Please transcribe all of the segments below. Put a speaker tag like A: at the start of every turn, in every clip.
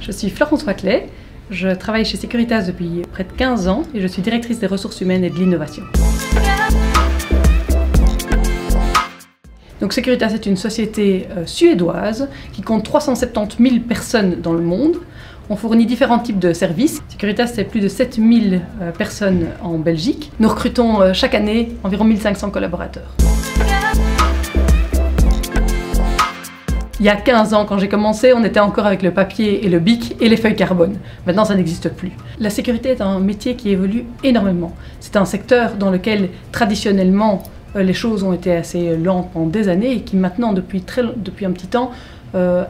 A: Je suis Florence Waclet, je travaille chez Securitas depuis près de 15 ans et je suis directrice des ressources humaines et de l'innovation. Donc Securitas est une société suédoise qui compte 370 000 personnes dans le monde. On fournit différents types de services. Securitas, c'est plus de 7000 personnes en Belgique. Nous recrutons chaque année environ 1500 collaborateurs. Il y a 15 ans, quand j'ai commencé, on était encore avec le papier et le bic et les feuilles carbone. Maintenant, ça n'existe plus. La sécurité est un métier qui évolue énormément. C'est un secteur dans lequel, traditionnellement, les choses ont été assez lentes pendant des années et qui maintenant, depuis un petit temps,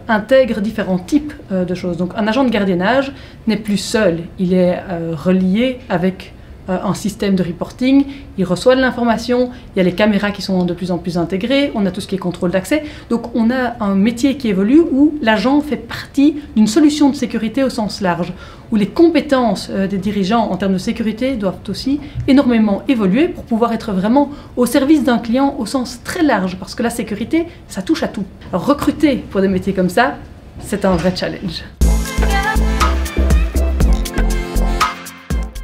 A: intègre différents types de choses. Donc un agent de gardiennage n'est plus seul, il est relié avec un système de reporting, il reçoit de l'information, il y a les caméras qui sont de plus en plus intégrées, on a tout ce qui est contrôle d'accès. Donc on a un métier qui évolue où l'agent fait partie d'une solution de sécurité au sens large, où les compétences des dirigeants en termes de sécurité doivent aussi énormément évoluer pour pouvoir être vraiment au service d'un client au sens très large, parce que la sécurité, ça touche à tout. Alors, recruter pour des métiers comme ça, c'est un vrai challenge.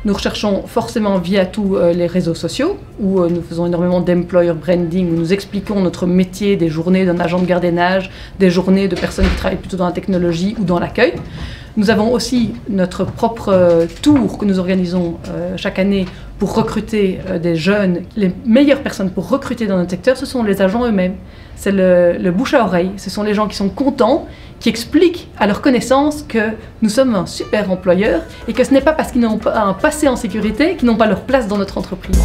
A: Nous recherchons forcément via tous les réseaux sociaux, où nous faisons énormément d'employer branding, où nous expliquons notre métier, des journées d'un agent de gardiennage, des journées de personnes qui travaillent plutôt dans la technologie ou dans l'accueil. Nous avons aussi notre propre tour que nous organisons chaque année pour recruter des jeunes. Les meilleures personnes pour recruter dans notre secteur, ce sont les agents eux-mêmes. C'est le bouche à oreille. Ce sont les gens qui sont contents, qui expliquent à leur connaissance que nous sommes un super employeur et que ce n'est pas parce qu'ils n'ont pas un passé en sécurité qu'ils n'ont pas leur place dans notre entreprise.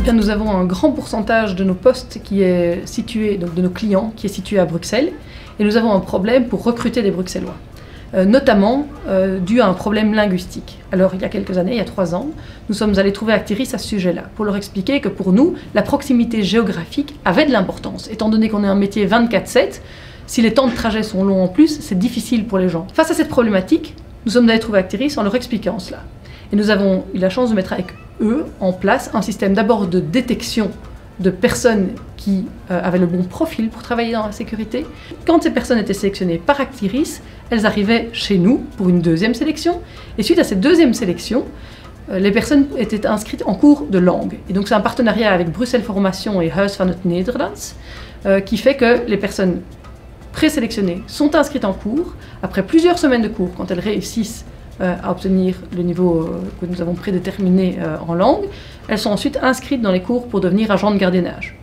A: Bien, nous avons un grand pourcentage de nos postes qui est situé, donc de nos clients, qui est situé à Bruxelles. Et nous avons un problème pour recruter des Bruxellois, notamment dû à un problème linguistique. Alors il y a quelques années, il y a 3 ans, nous sommes allés trouver Actiris à ce sujet-là, pour leur expliquer que pour nous, la proximité géographique avait de l'importance. Étant donné qu'on est un métier 24/7, si les temps de trajet sont longs en plus, c'est difficile pour les gens. Face à cette problématique, nous sommes allés trouver Actiris en leur expliquant cela. Et nous avons eu la chance de mettre avec eux en place un système d'abord de détection de personnes qui avaient le bon profil pour travailler dans la sécurité. Quand ces personnes étaient sélectionnées par Actiris, elles arrivaient chez nous pour une deuxième sélection. Et suite à cette deuxième sélection, les personnes étaient inscrites en cours de langue. Et donc c'est un partenariat avec Bruxelles Formation et Huis van het Nederlands qui fait que les personnes présélectionnées sont inscrites en cours. Après plusieurs semaines de cours, quand elles réussissent à obtenir le niveau que nous avons prédéterminé en langue, elles sont ensuite inscrites dans les cours pour devenir agents de gardiennage.